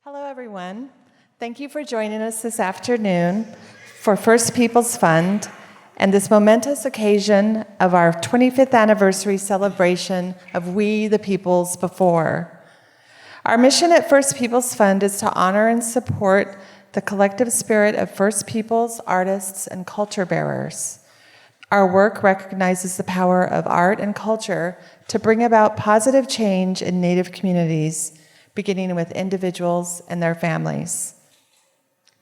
Hello, everyone. Thank you for joining us this afternoon for First Peoples Fund and this momentous occasion of our 25th anniversary celebration of We the Peoples Before. Our mission at First Peoples Fund is to honor and support the collective spirit of First Peoples, artists, and culture bearers. Our work recognizes the power of art and culture to bring about positive change in Native communities, beginning with individuals and their families.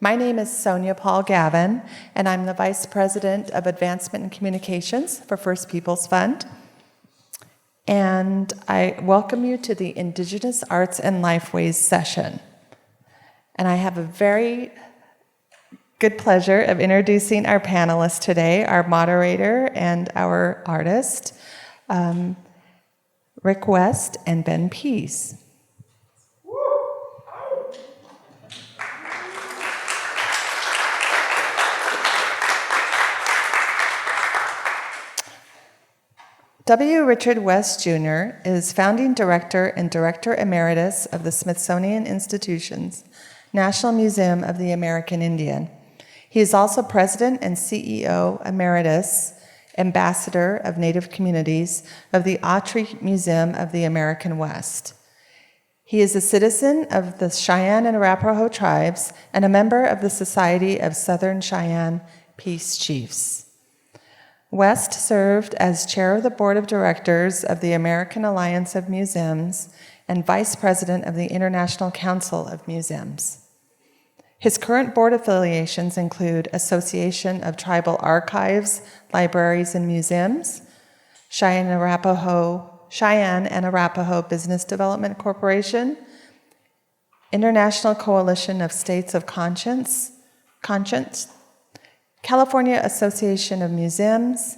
My name is Sonia Paul Gavin, and I'm the Vice President of Advancement and Communications for First Peoples Fund. And I welcome you to the Indigenous Arts and Lifeways session. And I have a very good pleasure of introducing our panelists today, our moderator and our artist, Rick West and Ben Pease. W. Richard West, Jr. is founding director and director emeritus of the Smithsonian Institution's National Museum of the American Indian. He is also president and CEO emeritus, ambassador of Native communities of the Autry Museum of the American West. He is a citizen of the Cheyenne and Arapaho tribes and a member of the Society of Southern Cheyenne Peace Chiefs. West served as chair of the board of directors of the American Alliance of Museums and vice president of the International Council of Museums. His current board affiliations include Association of Tribal Archives, Libraries, and Museums, Cheyenne and Arapaho Business Development Corporation, International Coalition of States of Conscience, California Association of Museums,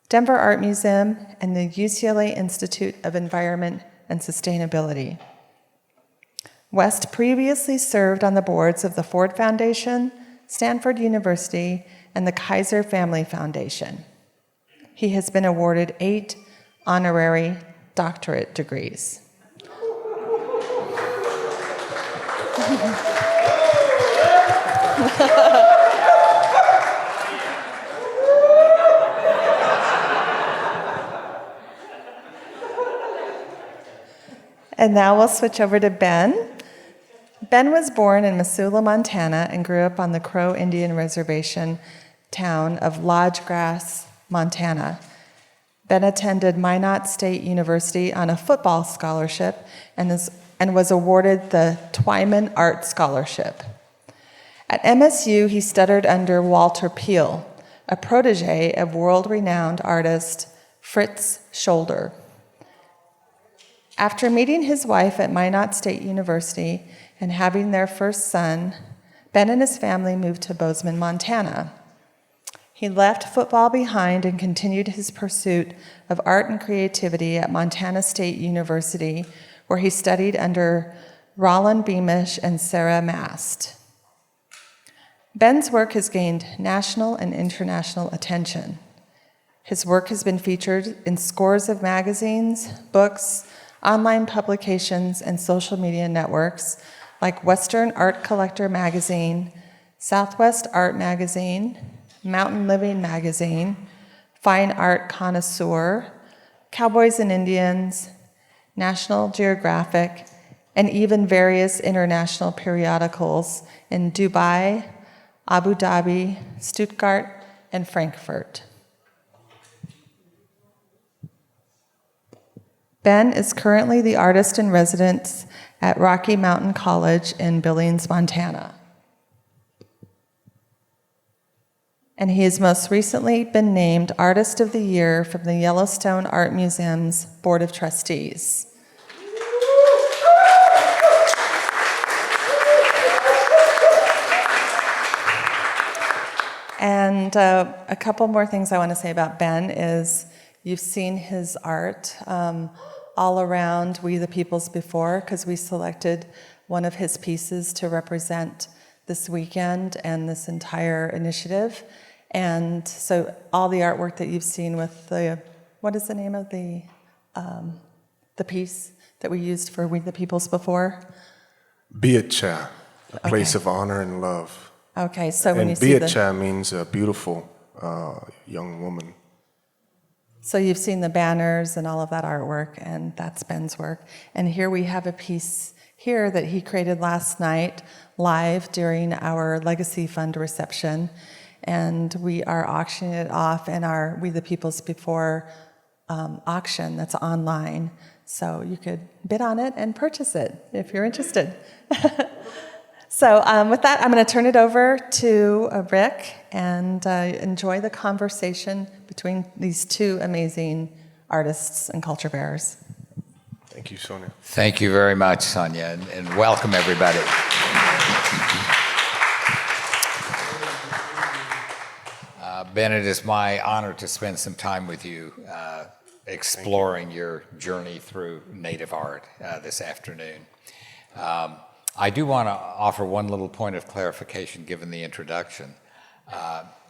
Denver Art Museum, and the UCLA Institute of Environment and Sustainability. West previously served on the boards of the Ford Foundation, Stanford University, and the Kaiser Family Foundation. He has been awarded 8 honorary doctorate degrees. And now we'll switch over to Ben. Ben was born in Missoula, Montana, and grew up on the Crow Indian Reservation town of Lodge Grass, Montana. Ben attended Minot State University on a football scholarship and was awarded the Twyman Art Scholarship. At MSU, he studied under Walter Peel, a protege of world-renowned artist Fritz Scholder. After meeting his wife at Minot State University and having their first son, Ben and his family moved to Bozeman, Montana. He left football behind and continued his pursuit of art and creativity at Montana State University, where he studied under Roland Beamish and Sarah Mast. Ben's work has gained national and international attention. His work has been featured in scores of magazines, books, online publications, and social media networks like Western Art Collector Magazine, Southwest Art Magazine, Mountain Living Magazine, Fine Art Connoisseur, Cowboys and Indians, National Geographic, and even various international periodicals in Dubai, Abu Dhabi, Stuttgart, and Frankfurt. Ben is currently the artist in residence at Rocky Mountain College in Billings, Montana. And he has most recently been named Artist of the Year from the Yellowstone Art Museum's Board of Trustees. And a couple more things I want to say about Ben is you've seen his art all around We the Peoples before, because we selected one of his pieces to represent this weekend and this entire initiative. And so all the artwork that you've seen with the, what is the name of the piece that we used for We the Peoples before? Biacha, a place Okay. of honor and love. Okay, so when And you see the... Biacha means a beautiful young woman. So you've seen the banners and all of that artwork, and that's Ben's work. And here we have a piece here that he created last night live during our Legacy Fund reception. And we are auctioning it off in our We the People's Before auction that's online. So you could bid on it and purchase it if you're interested. So with that, I'm going to turn it over to Rick and enjoy the conversation between these two amazing artists and culture bearers. Thank you, Sonia. Thank you very much, Sonia, and welcome everybody. Ben, it is my honor to spend some time with you exploring your journey through Native art this afternoon. I do want to offer one little point of clarification given the introduction.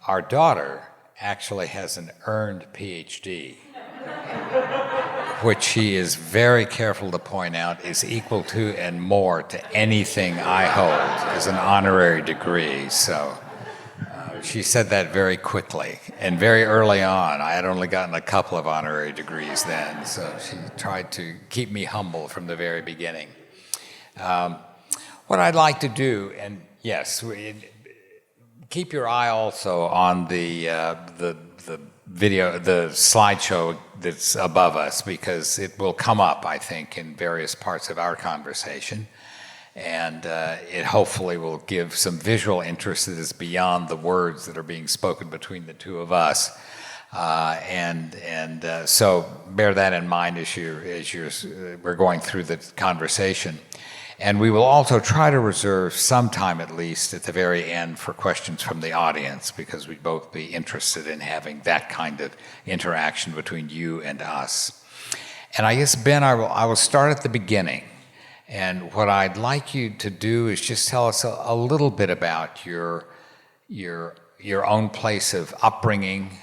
Our daughter actually has an earned PhD, which she is very careful to point out is equal to and more to anything I hold as an honorary degree. So she said that very quickly and very early on. I had only gotten a couple of honorary degrees then, so she tried to keep me humble from the very beginning. What I'd like to do, and yes, keep your eye also on the video, the slideshow that's above us, because it will come up, I think, in various parts of our conversation. And it hopefully will give some visual interest that is beyond the words that are being spoken between the two of us. So bear that in mind as we're going through the conversation. And we will also try to reserve some time, at least at the very end, for questions from the audience, because we'd both be interested in having that kind of interaction between you and us. And I guess, Ben, I will start at the beginning. And what I'd like you to do is just tell us a little bit about your own place of upbringing,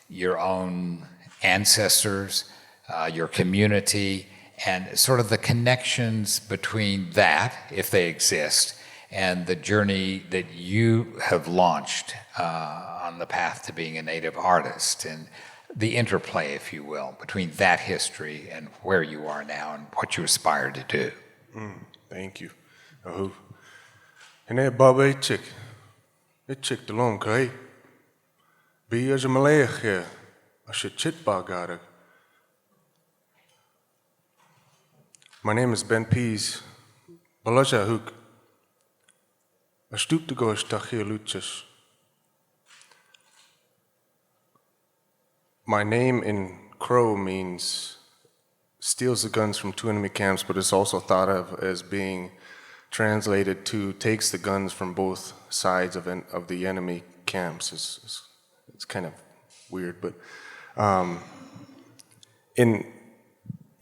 your own ancestors, your community, and sort of the connections between that, if they exist, and the journey that you have launched on the path to being a Native artist, and the interplay, if you will, between that history and where you are now and what you aspire to do. Thank you. And Baba chick the long kai. Be as a Malay here. I should chit bagara. My name is Ben Pease. Balaja hook. I stoop to go stachia luchas. My name in Crow means steals the guns from two enemy camps, but it's also thought of as being translated to takes the guns from both sides of the enemy camps. It's kind of weird, but in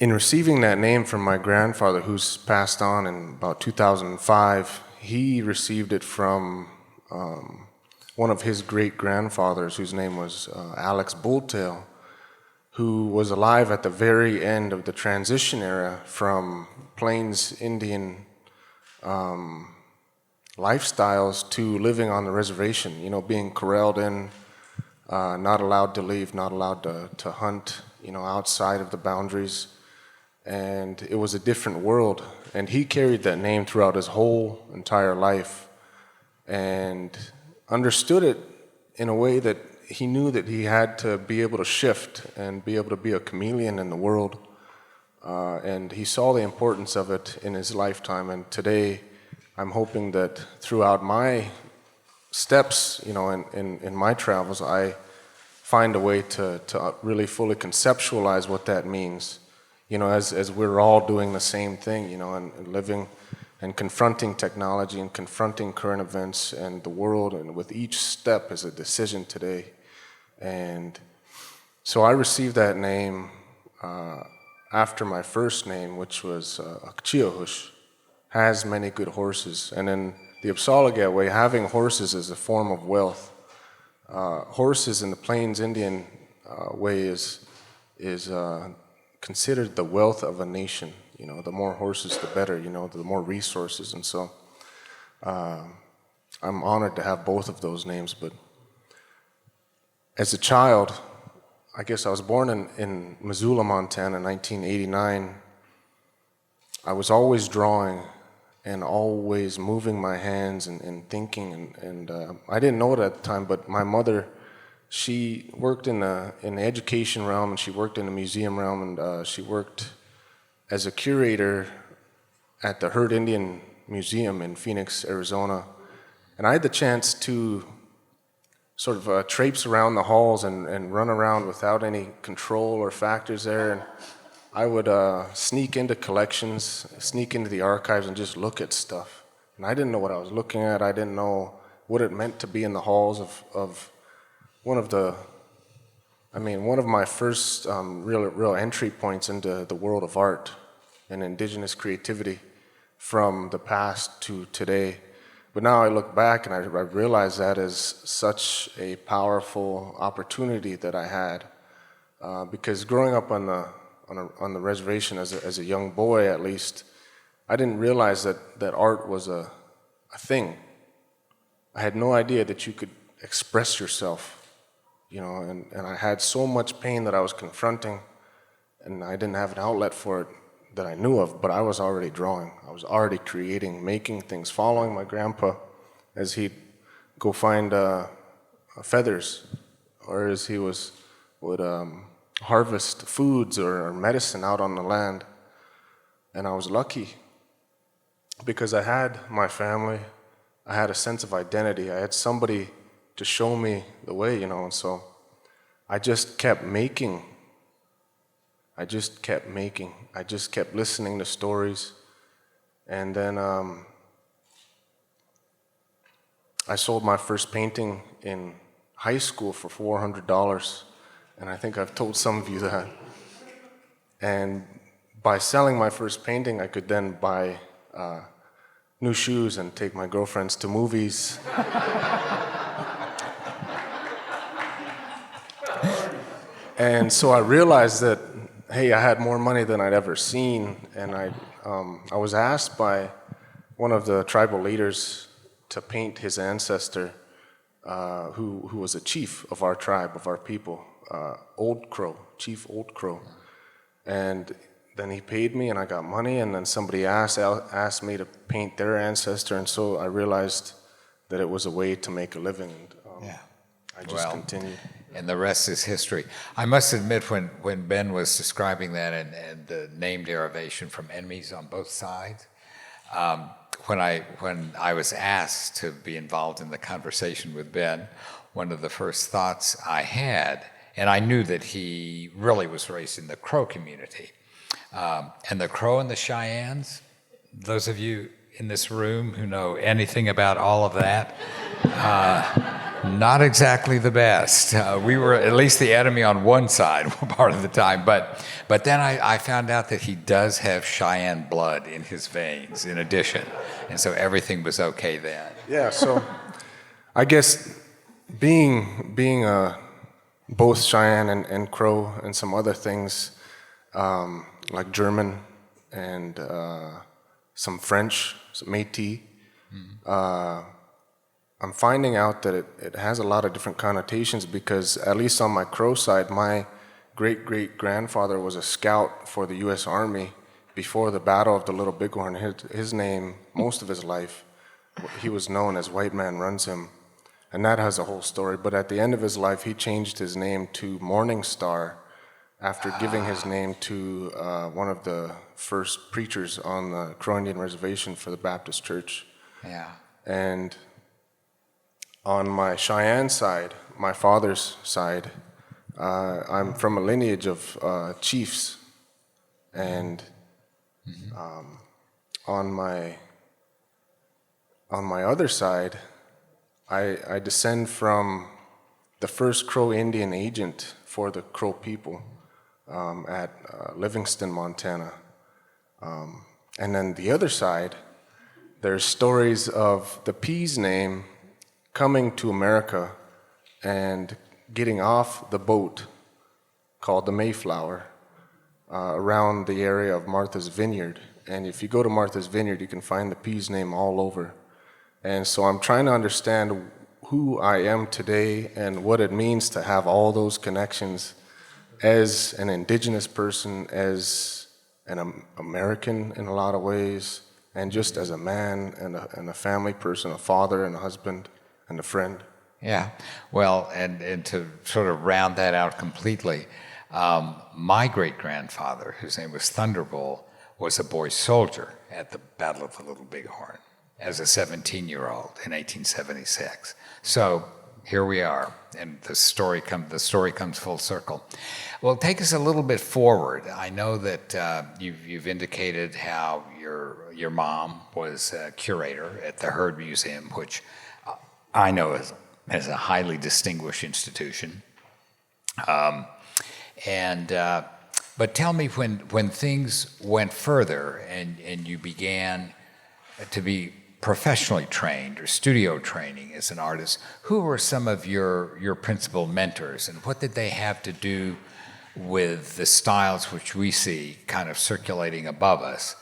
receiving that name from my grandfather, who's passed on in about 2005, he received it from one of his great-grandfathers, whose name was Alex Bulltail, who was alive at the very end of the transition era from Plains Indian lifestyles to living on the reservation, being corralled in, not allowed to leave, not allowed to hunt, outside of the boundaries. And it was a different world. And he carried that name throughout his whole entire life and understood it in a way that he knew that he had to be able to shift and be able to be a chameleon in the world. And he saw the importance of it in his lifetime. And today, I'm hoping that throughout my steps, in my travels, I find a way to really fully conceptualize what that means. As we're all doing the same thing, and living and confronting technology and confronting current events and the world, and with each step is a decision today. And so I received that name after my first name, which was Akchiohush, has many good horses. And in the Upsalagat way, having horses is a form of wealth. Horses in the Plains Indian way is considered the wealth of a nation. You know, the more horses, the better. You know, the more resources, and so I'm honored to have both of those names. But as a child, I guess I was born in Missoula, Montana, in 1989. I was always drawing and always moving my hands and thinking, and I didn't know it at the time, but my mother, she worked in the education realm, and she worked in the museum realm, and she worked as a curator at the Herd Indian Museum in Phoenix, Arizona. And I had the chance to sort of traipse around the halls and run around without any control or factors there. And I would sneak into collections, sneak into the archives, and just look at stuff. And I didn't know what I was looking at. I didn't know what it meant to be in the halls of one of my first real entry points into the world of art and indigenous creativity from the past to today. But now I look back and I realize that is such a powerful opportunity that I had, because growing up on the reservation as a young boy, at least, I didn't realize that art was a thing. I had no idea that you could express yourself, you know, and I had so much pain that I was confronting, and I didn't have an outlet for it that I knew of, but I was already drawing. I was already creating, making things, following my grandpa as he'd go find feathers, or as he would harvest foods or medicine out on the land. And I was lucky because I had my family, I had a sense of identity, I had somebody to show me the way, you know, and so I just kept making. I just kept listening to stories. And then I sold my first painting in high school for $400. And I think I've told some of you that. And by selling my first painting, I could then buy new shoes and take my girlfriends to movies. And so I realized that, hey, I had more money than I'd ever seen, and I was asked by one of the tribal leaders to paint his ancestor, who was a chief of our tribe, of our people, Old Crow, Chief Old Crow. And then he paid me, and I got money, and then somebody asked me to paint their ancestor, and so I realized that it was a way to make a living. And, I just continued. And the rest is history. I must admit, when Ben was describing that and the name derivation from enemies on both sides, when I was asked to be involved in the conversation with Ben, one of the first thoughts I had, and I knew that he really was raised in the Crow community, and the Crow and the Cheyennes, those of you in this room who know anything about all of that, not exactly the best. We were at least the enemy on one side part of the time, but then I found out that he does have Cheyenne blood in his veins in addition, and so everything was okay then. Yeah, so I guess being both Cheyenne and Crow and some other things, like German and some French, some Métis, I'm finding out that it has a lot of different connotations, because at least on my Crow side, my great-great-grandfather was a scout for the U.S. Army before the Battle of the Little Bighorn. His name, most of his life, he was known as White Man Runs Him, and that has a whole story. But at the end of his life, he changed his name to Morning Star after giving his name to one of the first preachers on the Crow Indian Reservation for the Baptist Church. Yeah. And on my Cheyenne side, my father's side, I'm from a lineage of chiefs, and on my other side, I descend from the first Crow Indian agent for the Crow people at Livingston, Montana. And then the other side, there's stories of the Pease name coming to America and getting off the boat called the Mayflower around the area of Martha's Vineyard. And if you go to Martha's Vineyard, you can find the Pease name all over. And so I'm trying to understand who I am today and what it means to have all those connections as an Indigenous person, as an American in a lot of ways, and just as a man and a family person, a father and a husband and a friend. Yeah, well, and to sort of round that out completely, my great-grandfather, whose name was Thunderbolt, was a boy soldier at the Battle of the Little Bighorn as a 17-year-old in 1876. So here we are, and the story comes full circle. Well, take us a little bit forward. I know that you've indicated how your mom was a curator at the Heard Museum, which I know is a highly distinguished institution. But tell me, when things went further and you began to be professionally trained or studio training as an artist, who were some of your principal mentors, and what did they have to do with the styles which we see kind of circulating above us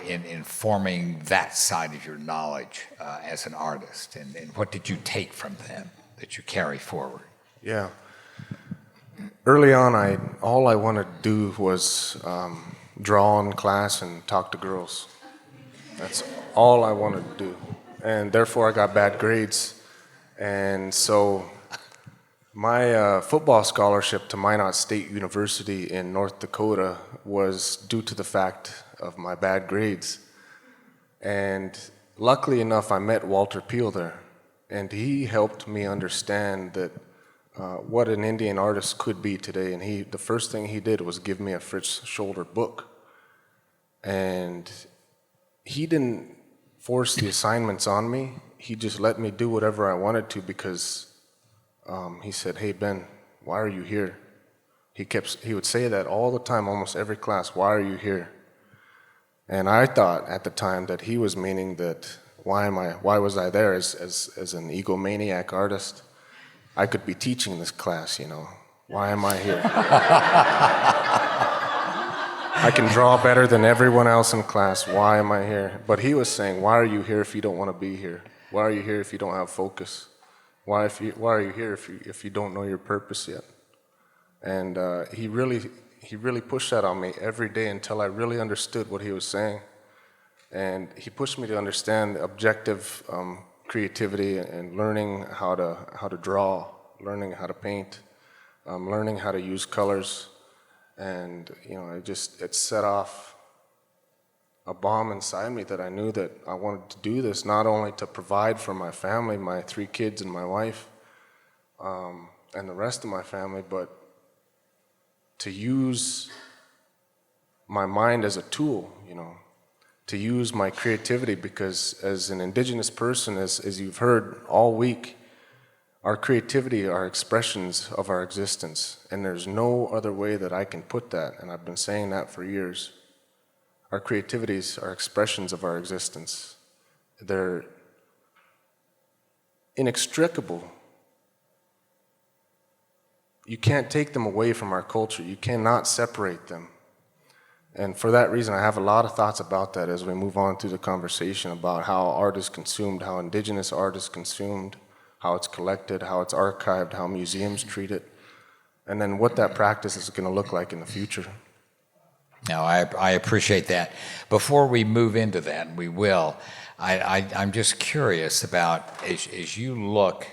in forming that side of your knowledge as an artist? And what did you take from them that you carry forward? Yeah. Early on, all I wanted to do was draw in class and talk to girls. That's all I wanted to do. And therefore, I got bad grades. And so my football scholarship to Minot State University in North Dakota was due to the fact of my bad grades. And luckily enough, I met Walter Peel there. And he helped me understand that what an Indian artist could be today. And the first thing he did was give me a Fritz Shoulder book. And he didn't force the assignments on me. He just let me do whatever I wanted to, because he said, "Hey, Ben, why are you here?" He would say that all the time, almost every class, "Why are you here?" And I thought at the time that he was meaning that why was I there as an egomaniac artist? I could be teaching this class, Why am I here? I can draw better than everyone else in class. Why am I here? But he was saying, why are you here if you don't want to be here? Why are you here if you don't have focus? Why are you here if you don't know your purpose yet? And he really pushed that on me every day until I really understood what he was saying. And he pushed me to understand objective creativity and learning how to draw, learning how to paint, learning how to use colors. And it set off a bomb inside me that I knew that I wanted to do this not only to provide for my family, my 3 kids and my wife, and the rest of my family, but to use my mind as a tool, to use my creativity, because as an Indigenous person, as you've heard all week, our creativity are expressions of our existence, and there's no other way that I can put that, and I've been saying that for years. Our creativities are expressions of our existence. They're inextricable. You can't take them away from our culture. You cannot separate them. And for that reason, I have a lot of thoughts about that as we move on through the conversation about how art is consumed, how Indigenous art is consumed, how it's collected, how it's archived, how museums treat it, and then what that practice is going to look like in the future. No, I appreciate that. Before we move into that, and we will, I'm just curious about, as you look,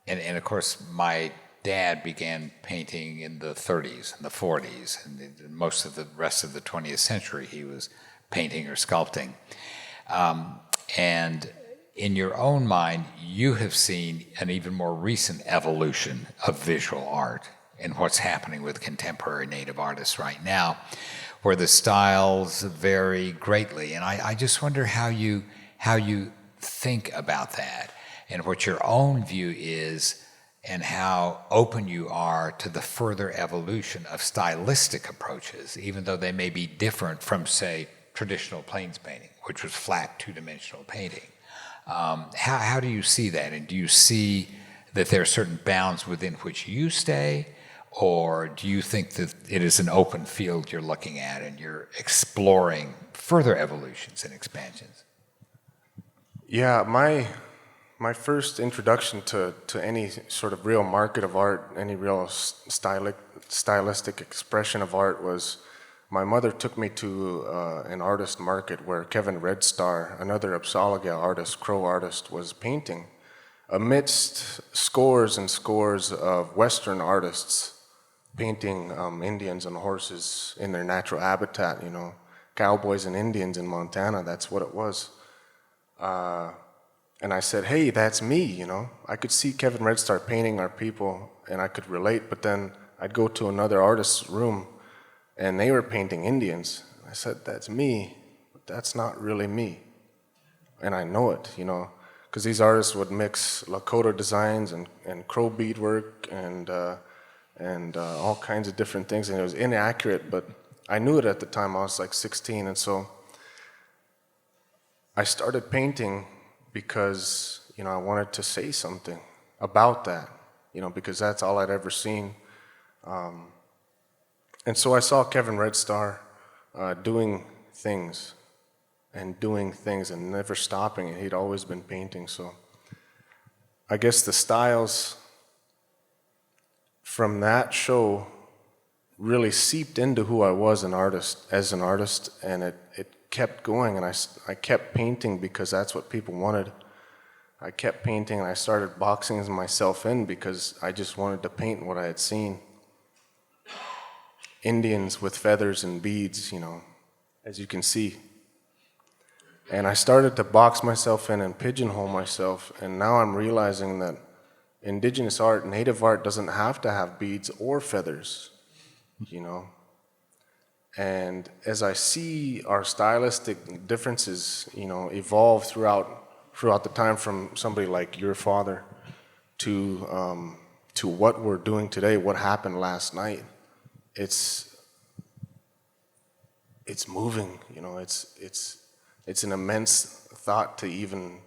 and of course my dad began painting in the 30s and the 40s, and most of the rest of the 20th century he was painting or sculpting. And in your own mind, you have seen an even more recent evolution of visual art and what's happening with contemporary Native artists right now, where the styles vary greatly. And I just wonder how you think about that and what your own view is, and how open you are to the further evolution of stylistic approaches, even though they may be different from, say, traditional plains painting, which was flat, two-dimensional painting. How do you see that? And do you see that there are certain bounds within which you stay, Or do you think that it is an open field you're looking at and you're exploring further evolutions and expansions? Yeah, my first introduction to any sort of real market of art, any real stylistic expression of art was my mother took me to an artist market where Kevin Red Star, another Apsalaga artist, Crow artist, was painting amidst scores and scores of Western artists painting Indians and horses in their natural habitat, you know, cowboys and Indians in Montana, that's what it was. And I said, hey, that's me, you know. I could see Kevin Red Star painting our people and I could relate, but then I'd go to another artist's room and they were painting Indians. I said, that's me, but that's not really me. And I know it, you know, because these artists would mix Lakota designs and crow beadwork and all kinds of different things, and it was inaccurate, but I knew it at the time. I was like 16, and so I started painting because, you know, I wanted to say something about that, you know, because that's all I'd ever seen. And so I saw Kevin Red Star doing things and never stopping, and he'd always been painting, so I guess the styles from that show really seeped into who I was as an artist, and it kept going, and I kept painting because that's what people wanted. I kept painting, and I started boxing myself in because I just wanted to paint what I had seen. Indians with feathers and beads, you know, as you can see. And I started to box myself in and pigeonhole myself, and now I'm realizing that Indigenous art, Native art, doesn't have to have beads or feathers, you know. And as I see our stylistic differences, you know, evolve throughout the time from somebody like your father to what we're doing today, what happened last night, it's moving, you know. It's an immense thought to even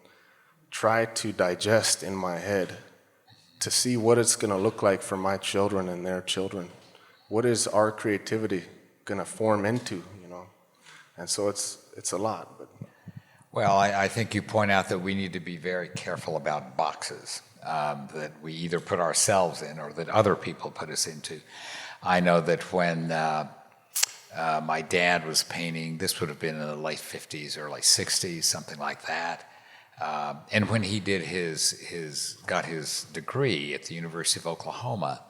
try to digest in my head, to see what it's going to look like for my children and their children. What is our creativity going to form into, you know? And so it's a lot. But. Well, I think you point out that we need to be very careful about boxes that we either put ourselves in or that other people put us into. I know that when my dad was painting, this would have been in the late 50s, early 60s, something like that. And when he did got his degree at the University of Oklahoma,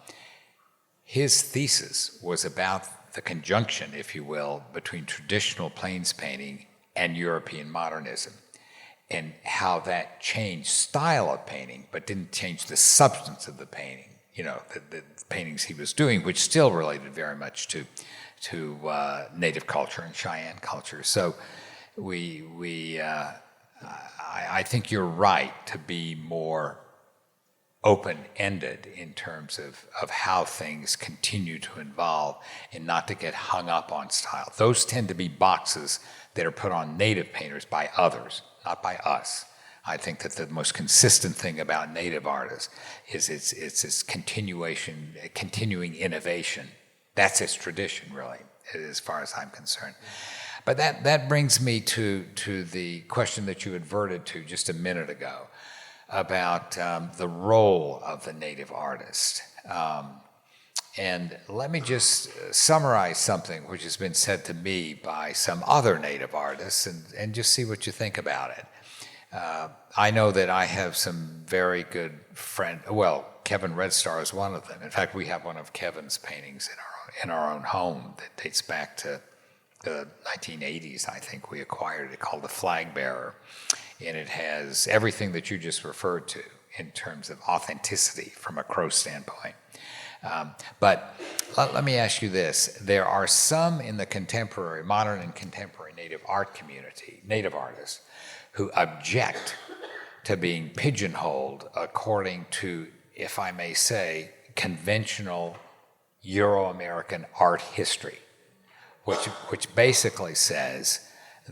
his thesis was about the conjunction, if you will, between traditional plains painting and European modernism, and how that changed style of painting, but didn't change the substance of the painting. You know, the paintings he was doing, which still related very much to Native culture and Cheyenne culture. So I think you're right to be more open-ended in terms of how things continue to evolve and not to get hung up on style. Those tend to be boxes that are put on Native painters by others, not by us. I think that the most consistent thing about Native artists is its continuing innovation. That's its tradition, really, as far as I'm concerned. But that brings me to the question that you adverted to just a minute ago about the role of the Native artist. And let me just summarize something which has been said to me by some other Native artists and just see what you think about it. I know that I have some very good friends. Well, Kevin Red Star is one of them. In fact, we have one of Kevin's paintings in our own home that dates back to the 1980s, I think. We acquired it, called the Flag Bearer, and it has everything that you just referred to in terms of authenticity from a Crow standpoint. But let me ask you this. There are some in the modern and contemporary Native art community, Native artists, who object to being pigeonholed according to, if I may say, conventional Euro-American art history, which basically says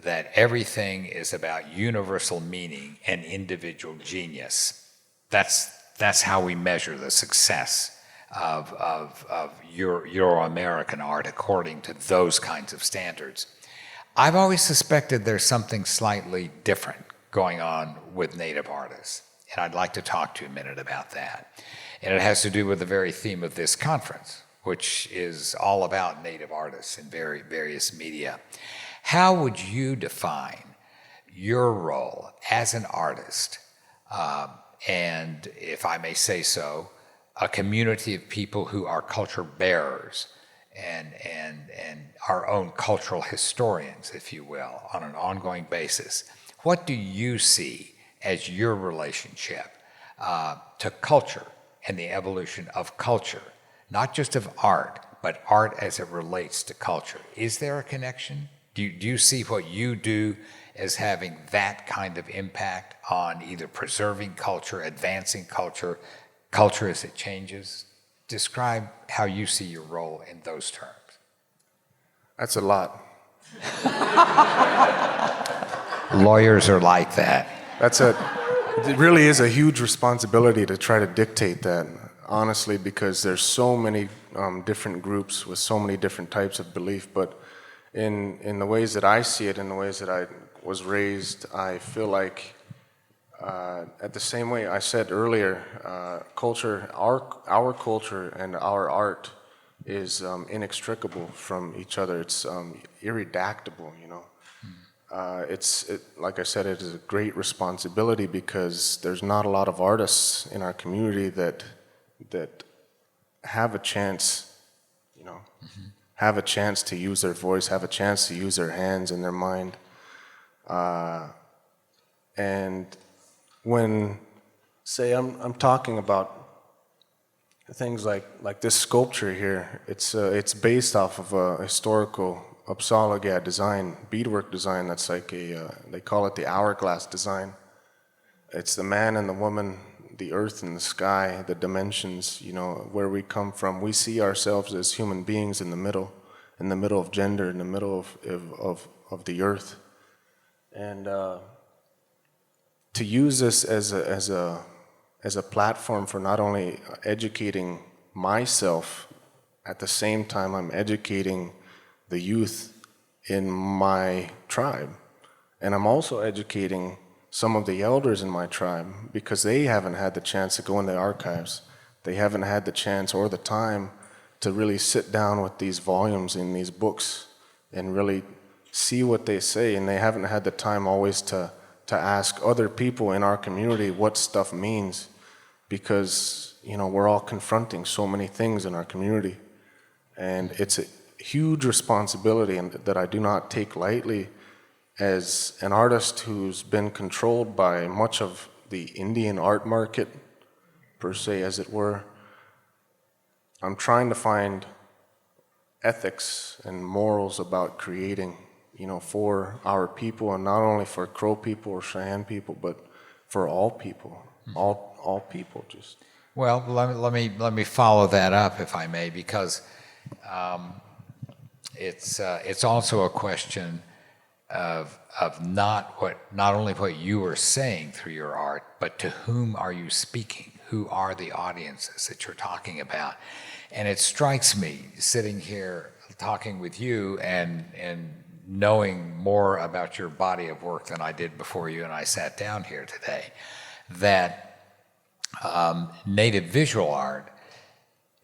that everything is about universal meaning and individual genius. That's how we measure the success of Euro-American art according to those kinds of standards. I've always suspected there's something slightly different going on with Native artists, and I'd like to talk to you a minute about that. And it has to do with the very theme of this conference, which is all about Native artists in various media. How would you define your role as an artist, and if I may say so, a community of people who are culture bearers and our own cultural historians, if you will, on an ongoing basis? What do you see as your relationship to culture and the evolution of culture, not just of art, but art as it relates to culture? Is there a connection? Do you see what you do as having that kind of impact on either preserving culture, advancing culture, culture as it changes? Describe how you see your role in those terms. That's a lot. Lawyers are like that. It really is a huge responsibility to try to dictate that, honestly, because there's so many different groups with so many different types of belief. But in the ways that I see it, in the ways that I was raised, I feel like at the same way I said earlier, culture, our culture and our art is inextricable from each other. It's irredactable, you know. Like I said, it is a great responsibility because there's not a lot of artists in our community that have a chance, you know, have a chance to use their voice, have a chance to use their hands and their mind. And when, say, I'm talking about things like this sculpture here, it's based off of a historical Uppsala design, beadwork design. That's like they call it the hourglass design. It's the man and the woman, the earth and the sky, the dimensions, you know, where we come from. We see ourselves as human beings in the middle of gender, in the middle of the earth. And to use this as a platform for not only educating myself, at the same time I'm educating the youth in my tribe. And I'm also educating some of the elders in my tribe because they haven't had the chance to go in the archives. They haven't had the chance or the time to really sit down with these volumes in these books and really see what they say. And they haven't had the time always to ask other people in our community what stuff means because, you know, we're all confronting so many things in our community. And it's a huge responsibility and that I do not take lightly as an artist who's been controlled by much of the Indian art market, per se, as it were. I'm trying to find ethics and morals about creating, you know, for our people, and not only for Crow people or Cheyenne people, but for all people, all people. Just well, let me follow that up, if I may, because it's also a question of not only what you are saying through your art, but to whom are you speaking? Who are the audiences that you're talking about? And it strikes me, sitting here talking with you and knowing more about your body of work than I did before you and I sat down here today, that Native visual art,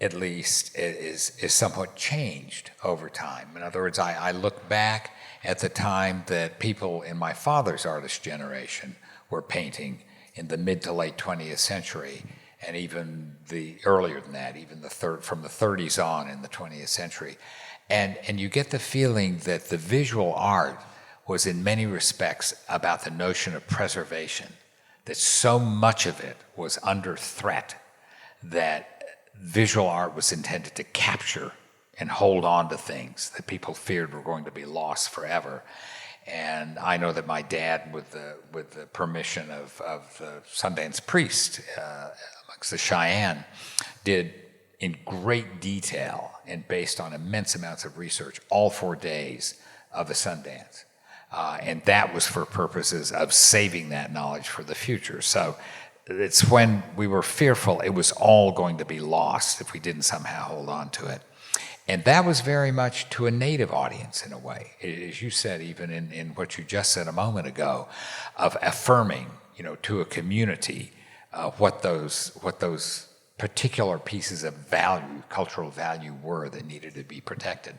at least, is somewhat changed over time. In other words, I look back at the time that people in my father's artist generation were painting in the mid to late 20th century, and even the earlier than that, even from the 30s on in the 20th century. And you get the feeling that the visual art was in many respects about the notion of preservation, that so much of it was under threat that visual art was intended to capture and hold on to things that people feared were going to be lost forever. And I know that my dad, with the permission of the Sundance priest amongst the Cheyenne, did in great detail and based on immense amounts of research all 4 days of the Sundance. And that was for purposes of saving that knowledge for the future. So it's when we were fearful it was all going to be lost if we didn't somehow hold on to it. And that was very much to a Native audience in a way, as you said, even in what you just said a moment ago, of affirming, to a community what those particular pieces of value, cultural value were that needed to be protected.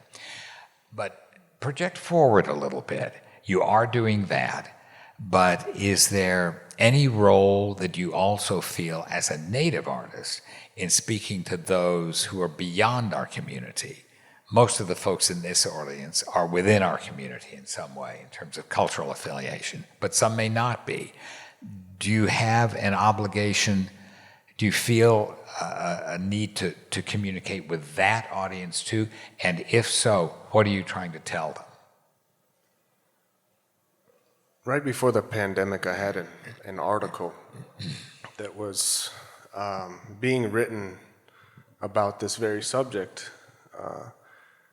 But project forward a little bit. You are doing that, but is there any role that you also feel as a Native artist in speaking to those who are beyond our community? Most of the folks in this audience are within our community in some way in terms of cultural affiliation, but some may not be. Do you have an obligation? Do you feel a need to communicate with that audience too? And if so, what are you trying to tell them? Right before the pandemic, I had an article that was being written about this very subject.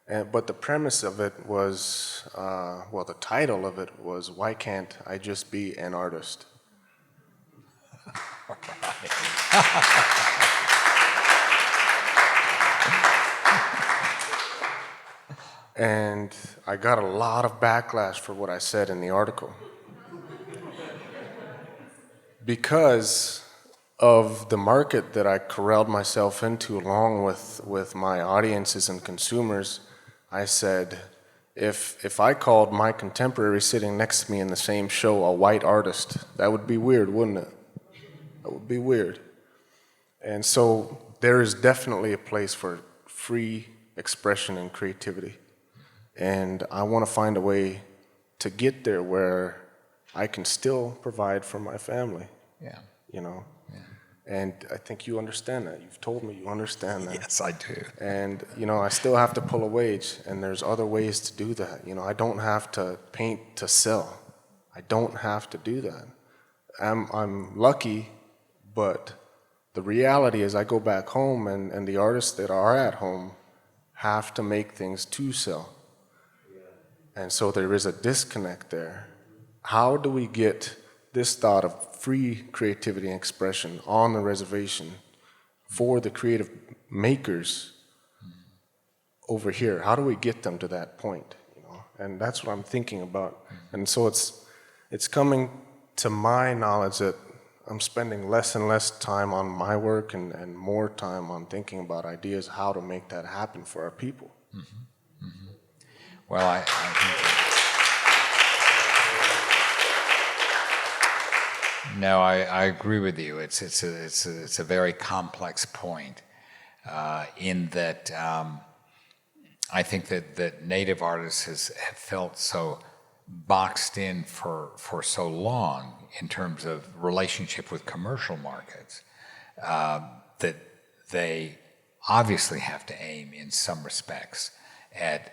But the premise of it was, the title of it was, "Why Can't I Just Be an Artist?" And I got a lot of backlash for what I said in the article. Because of the market that I corralled myself into along with my audiences and consumers, I said, if I called my contemporary sitting next to me in the same show a white artist, that would be weird, wouldn't it? That would be weird. And so there is definitely a place for free expression and creativity. And I want to find a way to get there where I can still provide for my family. Yeah. Yeah. And I think you understand that. You've told me you understand that. Yes, I do. And, I still have to pull a wage, and there's other ways to do that. I don't have to paint to sell. I don't have to do that. I'm lucky, but the reality is I go back home, and the artists that are at home have to make things to sell. And so there is a disconnect there. How do we get this thought of free creativity and expression on the reservation for the creative makers over here? How do we get them to that point? And that's what I'm thinking about. And so it's coming to my knowledge that I'm spending less and less time on my work and more time on thinking about ideas how to make that happen for our people. Mm-hmm. Mm-hmm. Well, I think no, I agree with you. It's a very complex point in that I think that Native artists have felt so boxed in for so long in terms of relationship with commercial markets that they obviously have to aim in some respects at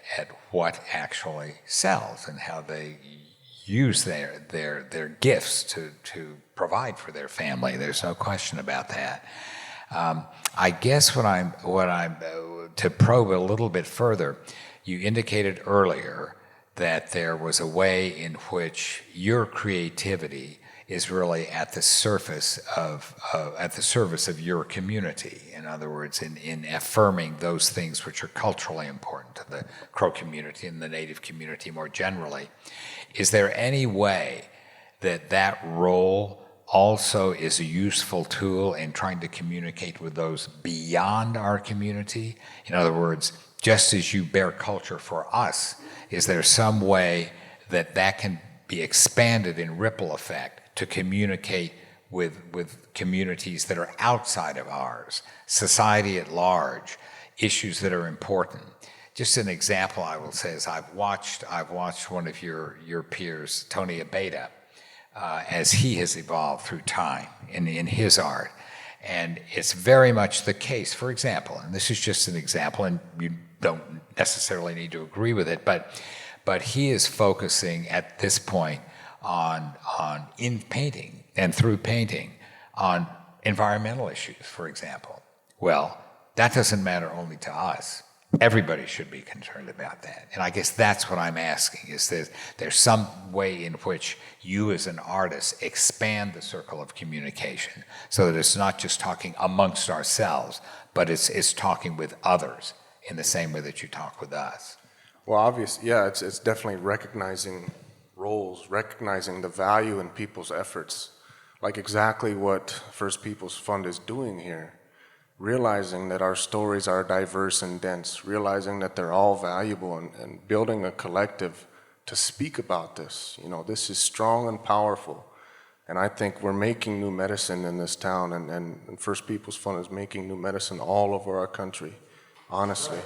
what actually sells and how they use their gifts to provide for their family. There's no question about that. I guess what I'm to probe a little bit further, you indicated earlier that there was a way in which your creativity is really at the surface of at the service of your community. In other words, in affirming those things which are culturally important to the Crow community and the Native community more generally. Is there any way that role also is a useful tool in trying to communicate with those beyond our community? In other words, just as you bear culture for us, is there some way that can be expanded in ripple effect to communicate with communities that are outside of ours, society at large, issues that are important? Just an example I will say is I've watched one of your peers, Tony Abeda, as he has evolved through time in his art. And it's very much the case, for example, and this is just an example, and you don't necessarily need to agree with it, but he is focusing at this point on in painting and through painting on environmental issues, for example. Well, that doesn't matter only to us. Everybody should be concerned about that. And I guess that's what I'm asking, is that there's some way in which you as an artist expand the circle of communication so that it's not just talking amongst ourselves, but it's talking with others in the same way that you talk with us. Well, obviously, yeah, it's definitely recognizing roles, recognizing the value in people's efforts, like exactly what First Peoples Fund is doing here. Realizing that our stories are diverse and dense, realizing that they're all valuable, and building a collective to speak about this. You know, this is strong and powerful. And I think we're making new medicine in this town, and First Peoples Fund is making new medicine all over our country, honestly.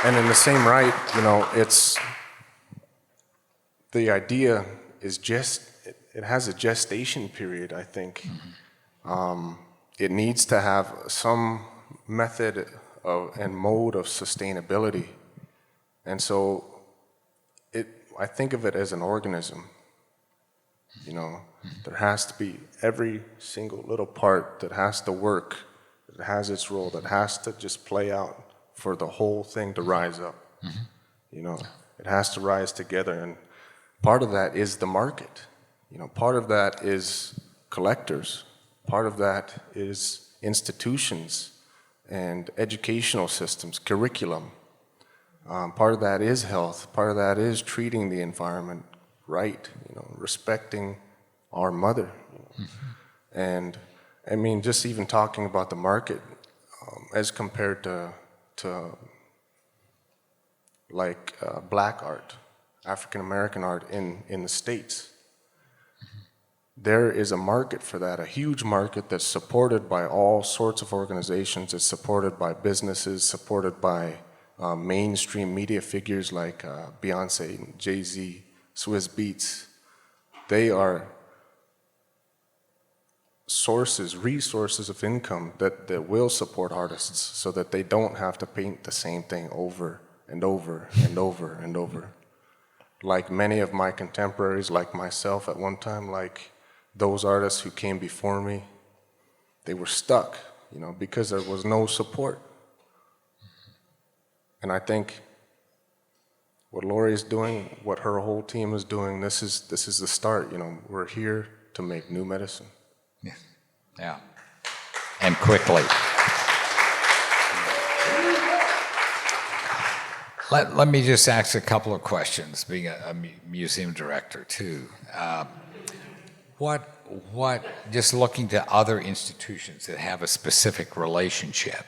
And in the same right, you know, the idea is it has a gestation period, I think. It needs to have some method and mode of sustainability. And so I think of it as an organism. You know, there has to be every single little part that has to work, that has its role, that has to just play out for the whole thing to rise up. You know, it has to rise together. And part of that is the market. You know, part of that is collectors. Part of that is institutions and educational systems, curriculum. Part of that is health. Part of that is treating the environment right, you know, respecting our mother. You know. And I mean, just even talking about the market as compared to like black art, African American art in the States. There is a market for that, a huge market that's supported by all sorts of organizations. It's supported by businesses, supported by mainstream media figures like Beyonce, Jay-Z, Swizz Beatz. They are resources of income that will support artists so that they don't have to paint the same thing over and over and over and over. Like many of my contemporaries, like myself at one time, like those artists who came before me, they were stuck, you know, because there was no support. And I think what Lori is doing, what her whole team is doing, this is the start. You know, we're here to make new medicine. Yeah. And quickly. Let me just ask a couple of questions, being a museum director too. What, just looking to other institutions that have a specific relationship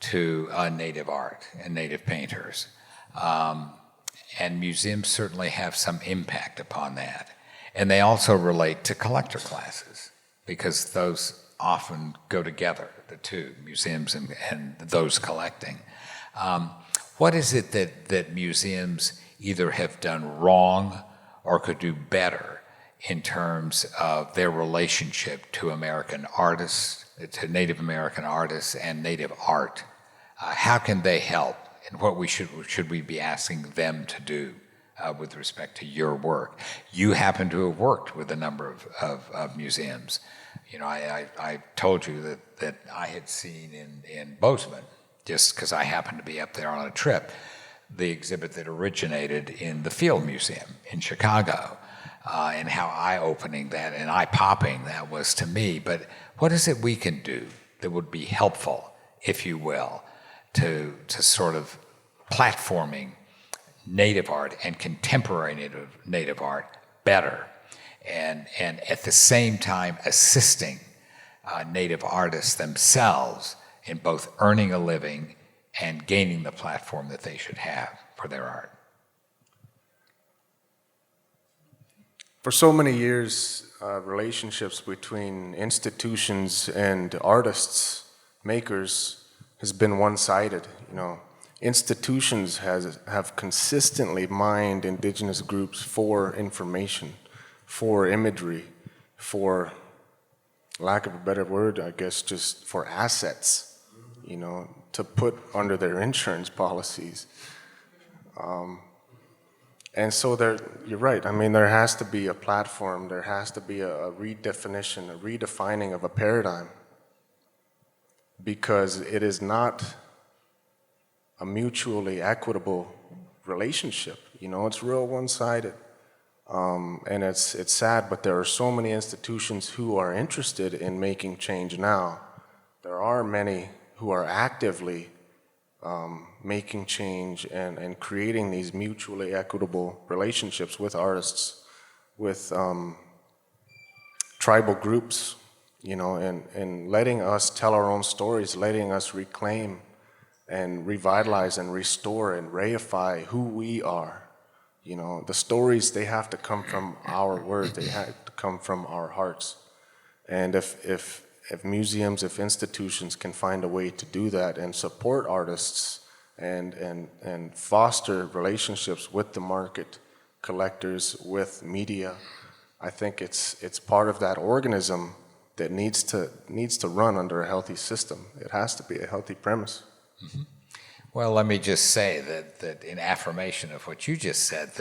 to Native art and Native painters, and museums certainly have some impact upon that. And they also relate to collector classes, because those often go together, the two, museums and those collecting. What is it that museums either have done wrong or could do better in terms of their relationship to American artists, to Native American artists and Native art? How can they help, and what should we be asking them to do with respect to your work? You happen to have worked with a number of museums. You know, I told you that I had seen in Bozeman, just because I happened to be up there on a trip, the exhibit that originated in the Field Museum in Chicago. And how eye-opening that and eye-popping that was to me. But what is it we can do that would be helpful, if you will, to sort of platforming Native art and contemporary Native art better, and at the same time assisting Native artists themselves in both earning a living and gaining the platform that they should have for their art? For so many years, relationships between institutions and artists, makers, has been one-sided. You know, institutions have consistently mined indigenous groups for information, for imagery, for lack of a better word, I guess, just for assets, you know, to put under their insurance policies. And so you're right. I mean, there has to be a platform. There has to be a redefinition, a redefining of a paradigm, because it is not a mutually equitable relationship. You know, it's real one-sided. And it's sad, but there are so many institutions who are interested in making change now. There are many who are actively making change and creating these mutually equitable relationships with artists, with tribal groups, you know, and letting us tell our own stories, letting us reclaim and revitalize and restore and reify who we are. You know, the stories, they have to come from our words, they have to come from our hearts. And if museums, if institutions can find a way to do that and support artists and foster relationships with the market, collectors, with media, I think it's part of that organism that needs to run under a healthy system. It has to be a healthy premise. Mm-hmm. Well, let me just say that in affirmation of what you just said,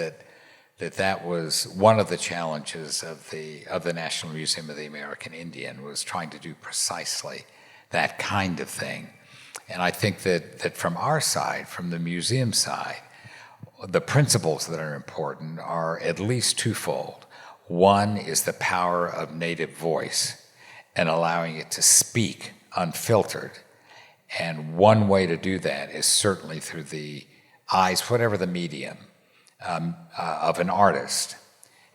that was one of the challenges of the National Museum of the American Indian, was trying to do precisely that kind of thing. And I think that from our side, from the museum side, the principles that are important are at least twofold. One is the power of native voice and allowing it to speak unfiltered. And one way to do that is certainly through the eyes, whatever the medium, of an artist,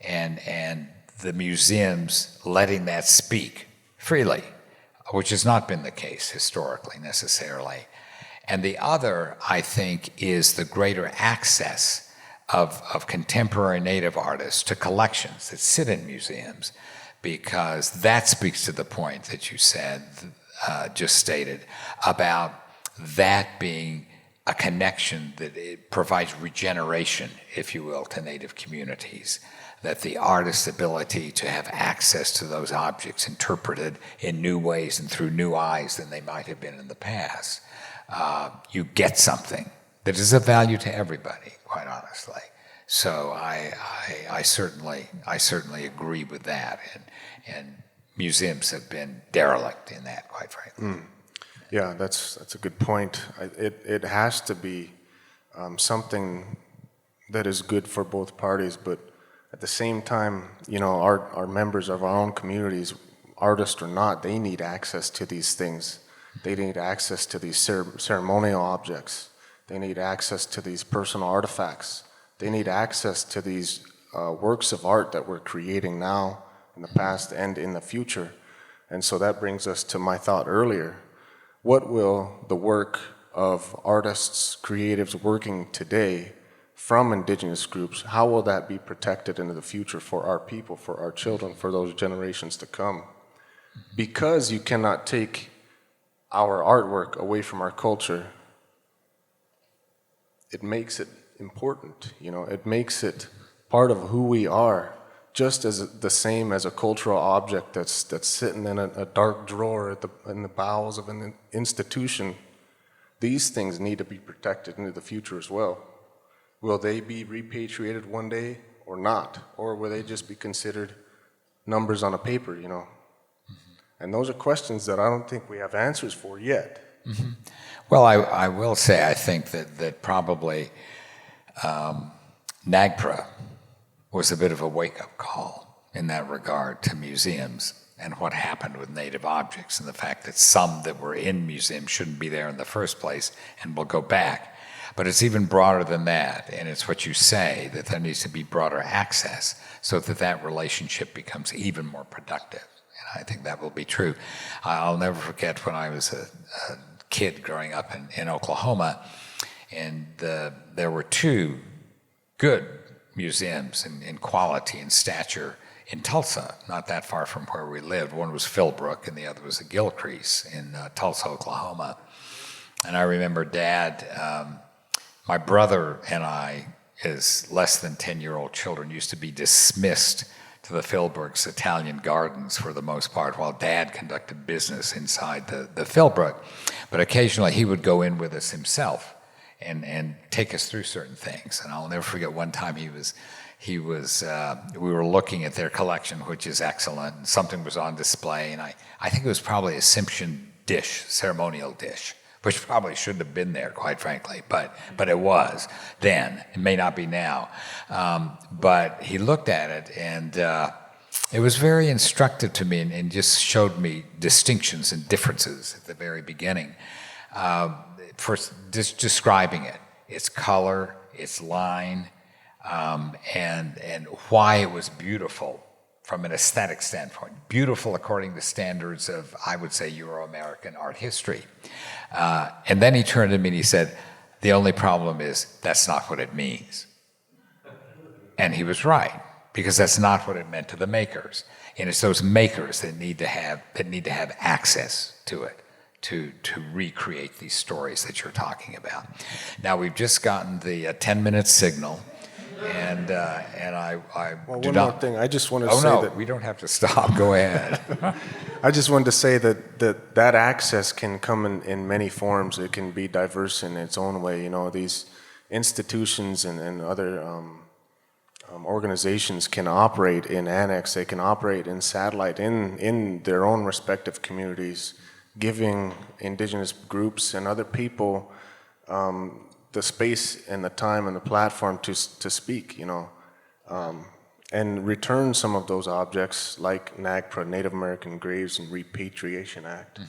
and the museums letting that speak freely, which has not been the case historically necessarily. And the other, I think, is the greater access of contemporary native artists to collections that sit in museums, because that speaks to the point that you said, just stated, about that being a connection that it provides regeneration, if you will, to native communities. That the artist's ability to have access to those objects interpreted in new ways and through new eyes than they might have been in the past, you get something that is of value to everybody, quite honestly. So I certainly agree with that, and museums have been derelict in that, quite frankly. Yeah, that's a good point. It has to be something that is good for both parties, but at the same time, you know, our members of our own communities, artists or not, they need access to these things. They need access to these ceremonial objects. They need access to these personal artifacts. They need access to these works of art that we're creating now, in the past, and in the future. And so that brings us to my thought earlier. What will the work of artists, creatives working today from Indigenous groups, how will that be protected into the future for our people, for our children, for those generations to come? Because you cannot take our artwork away from our culture, it makes it important, you know, it makes it part of who we are, just as the same as a cultural object that's sitting in a dark drawer in the bowels of an institution. These things need to be protected into the future as well. Will they be repatriated one day or not? Or will they just be considered numbers on a paper, you know? And those are questions that I don't think we have answers for yet. Mm-hmm. Well, I will say, I think that probably NAGPRA was a bit of a wake-up call in that regard to museums and what happened with native objects, and the fact that some that were in museums shouldn't be there in the first place and will go back. But it's even broader than that, and it's what you say, that there needs to be broader access so that that relationship becomes even more productive. And I think that will be true. I'll never forget when I was a kid growing up in Oklahoma, and there were two good museums in quality and stature in Tulsa, not that far from where we lived. One was Philbrook and the other was the Gilcrease in Tulsa, Oklahoma. And I remember Dad, my brother and I, as less than 10-year-old children, used to be dismissed to the Philbrook's Italian gardens for the most part, while Dad conducted business inside the Philbrook. But occasionally he would go in with us himself and take us through certain things. And I'll never forget one time we were looking at their collection, which is excellent, and something was on display, and I think it was probably a Simpson dish, ceremonial dish, which probably shouldn't have been there, quite frankly, but it was then. It may not be now. But he looked at it, and it was very instructive to me, and just showed me distinctions and differences at the very beginning. For just describing it, its color, its line, and why it was beautiful from an aesthetic standpoint. Beautiful according to standards of, I would say, Euro-American art history. And then he turned to me and he said, the only problem is that's not what it means. And he was right, because that's not what it meant to the makers. And it's those makers that need to have access to it to recreate these stories that you're talking about. Now, we've just gotten the 10-minute signal. And I Well, do one not. more thing. I just want to Oh say no, that we don't have to stop. Go ahead. I just wanted to say that access can come in many forms. It can be diverse in its own way. You know, these institutions and other organizations can operate in annex. They can operate in satellite in their own respective communities, giving Indigenous groups and other people the space and the time and the platform to speak, you know, and return some of those objects like NAGPRA, Native American Graves and Repatriation Act.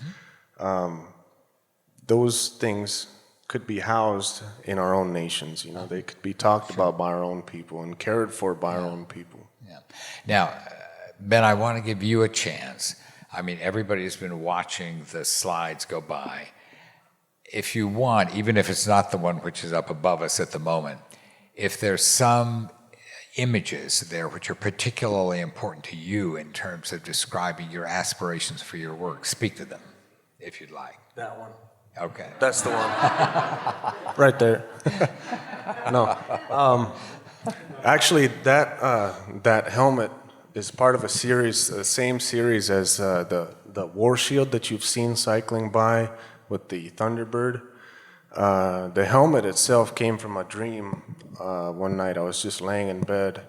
Those things could be housed in our own nations, you know, they could be talked about by our own people and cared for by our own people. Yeah. Now, Ben, I want to give you a chance. I mean, everybody's been watching the slides go by. If you want, even if it's not the one which is up above us at the moment, if there's some images there which are particularly important to you in terms of describing your aspirations for your work, speak to them, if you'd like. That one. Okay. That's the one. Right there. No. Actually, that helmet is part of a series, the same series as the war shield that you've seen cycling by with the Thunderbird. The helmet itself came from a dream. One night I was just laying in bed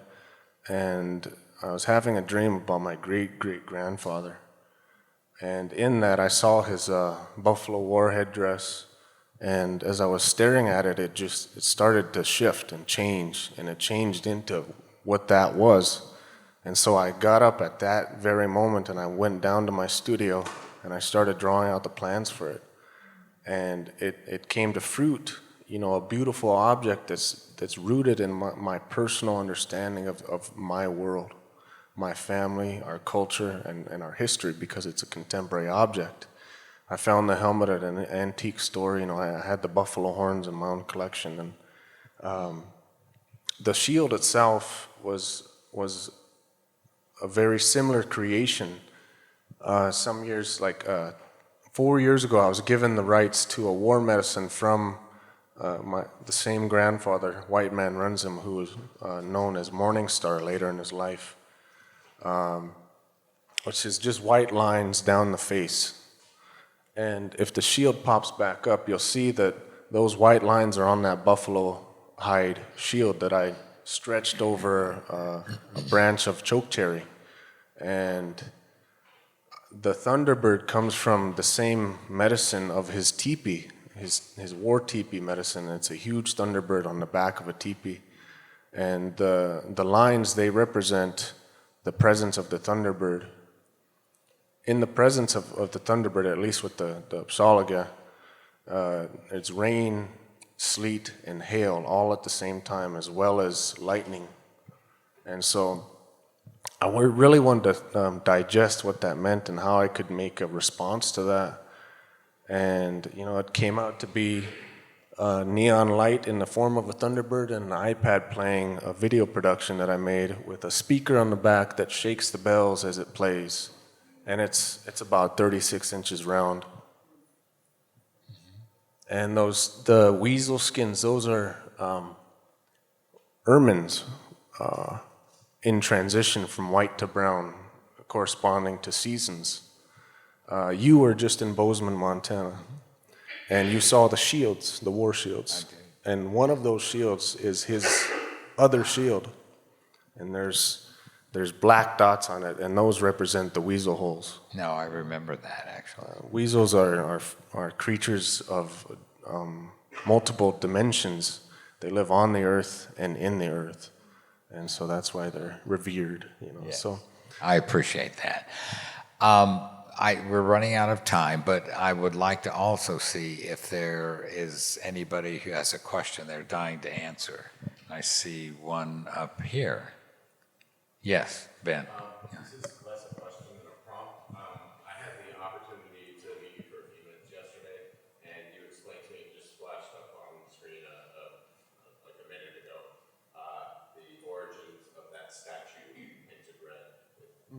and I was having a dream about my great-great-grandfather. And in that I saw his buffalo war headdress, and as I was staring at it, it started to shift and change, and it changed into what that was. And so I got up at that very moment and I went down to my studio and I started drawing out the plans for it. And it came to fruit, you know, a beautiful object that's rooted in my personal understanding of my world, my family, our culture, and our history, because it's a contemporary object. I found the helmet at an antique store. You know, I had the buffalo horns in my own collection, and the shield itself was a very similar creation. Some years, like 4 years ago, I was given the rights to a war medicine from the same grandfather, White Man Runzim, who was known as Morning Star later in his life, which is just white lines down the face. And if the shield pops back up, you'll see that those white lines are on that buffalo hide shield that I stretched over a branch of chokecherry. And the Thunderbird comes from the same medicine of his teepee, his war teepee medicine. It's a huge Thunderbird on the back of a teepee. And the lines, they represent the presence of the Thunderbird. In the presence of the Thunderbird, at least with the Psalaga, it's rain, sleet, and hail all at the same time, as well as lightning. And so I really wanted to digest what that meant and how I could make a response to that. And, you know, it came out to be neon light in the form of a Thunderbird and an iPad playing a video production that I made with a speaker on the back that shakes the bells as it plays. And it's about 36 inches round. And the weasel skins, those are ermines in transition from white to brown, corresponding to seasons. You were just in Bozeman, Montana, and you saw the shields, the war shields. And one of those shields is his other shield. And there's there's black dots on it, and those represent the weasel holes. No, I remember that, actually. Weasels are creatures of multiple dimensions. They live on the earth and in the earth, and so that's why they're revered. Yes. So I appreciate that. We're running out of time, but I would like to also see if there is anybody who has a question they're dying to answer. I see one up here. Yes, Ben. This is less a question than a prompt. I had the opportunity to meet you for a few minutes yesterday, and you explained to me, just flashed up on the screen like a minute ago, the origins of that statue painted red with the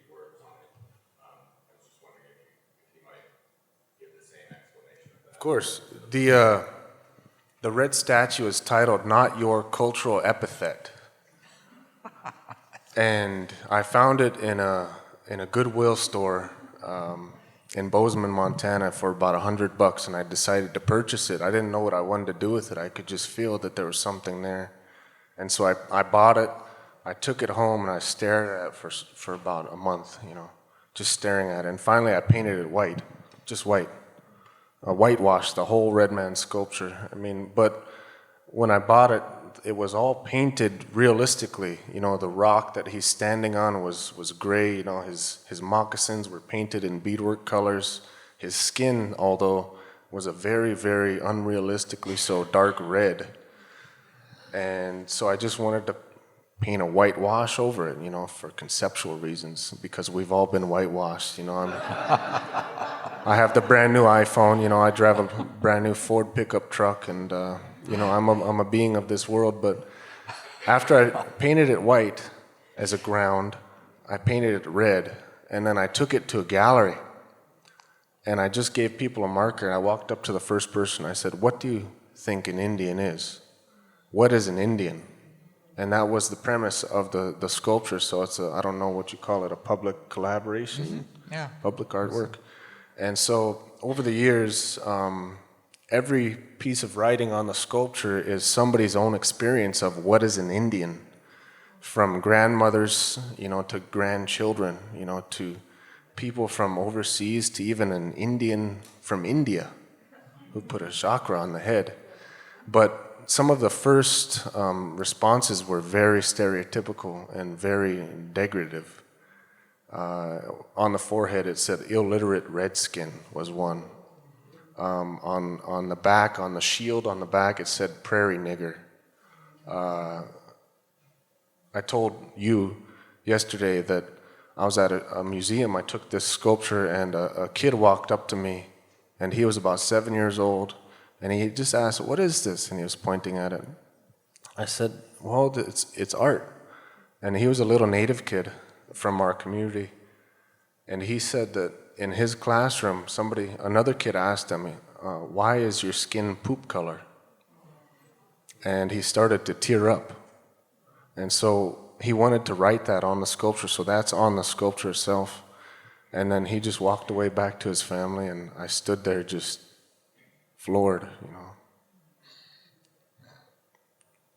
words on it. I was just wondering if you might give the same explanation of that. of course, the red statue is titled "Not Your Cultural Epithet." And I found it in a Goodwill store in Bozeman, Montana for about $100, and I decided to purchase it. I didn't know what I wanted to do with it. I could just feel that there was something there. And so I bought it, I took it home, and I stared at it for about a month, just staring at it. And finally I painted it white, just white. I whitewashed the whole Red Man sculpture. But when I bought it, it was all painted realistically. The rock that he's standing on was gray. His moccasins were painted in beadwork colors. His skin, although, was a very, very unrealistically so dark red. And so I just wanted to paint a whitewash over it, for conceptual reasons, because we've all been whitewashed. I have the brand new iPhone. I drive a brand new Ford pickup truck, and I'm a being of this world. But after I painted it white as a ground, I painted it red, and then I took it to a gallery, and I just gave people a marker, and I walked up to the first person. I said, "What do you think an Indian is? What is an Indian?" And that was the premise of the sculpture. So it's I don't know what you call it, a public collaboration, Yeah. public artwork. And so over the years, every piece of writing on the sculpture is somebody's own experience of what is an Indian, from grandmothers, to grandchildren, to people from overseas, to even an Indian from India who put a chakra on the head. But some of the first responses were very stereotypical and very degradative. On the forehead it said "illiterate redskin" was one. On the back, on the shield on the back, it said "prairie nigger." I told you yesterday that I was at a museum. I took this sculpture, and a kid walked up to me, and he was about 7 years old, and he just asked, "What is this?" And he was pointing at it. I said, "Well, it's art." And he was a little native kid from our community, and he said that in his classroom, another kid asked him, "Why is your skin poop color?" And he started to tear up. And so he wanted to write that on the sculpture, so that's on the sculpture itself. And then he just walked away back to his family, and I stood there just floored,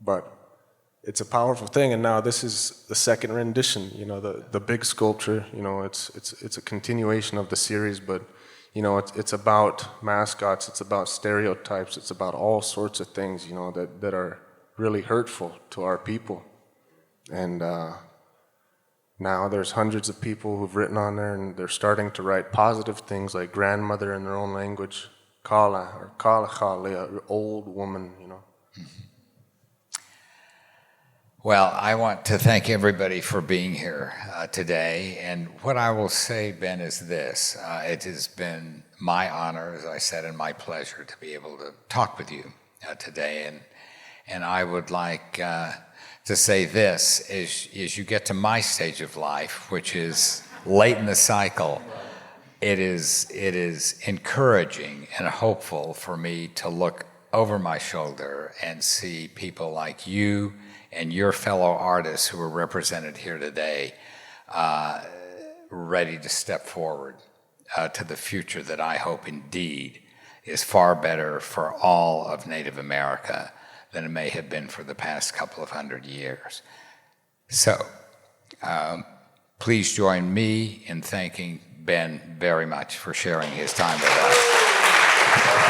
But it's a powerful thing, and now this is the second rendition, the big sculpture, it's a continuation of the series, but it's about mascots, it's about stereotypes, it's about all sorts of things, that are really hurtful to our people. And now there's hundreds of people who've written on there, and they're starting to write positive things like grandmother in their own language, kala or kalachale, old woman, Well, I want to thank everybody for being here today. And what I will say, Ben, is this. It has been my honor, as I said, and my pleasure to be able to talk with you today. And I would like to say this, as you get to my stage of life, which is late in the cycle, it is encouraging and hopeful for me to look over my shoulder and see people like you and your fellow artists who are represented here today ready to step forward to the future that I hope indeed is far better for all of Native America than it may have been for the past couple of 100 years. So, Please join me in thanking Ben very much for sharing his time with us.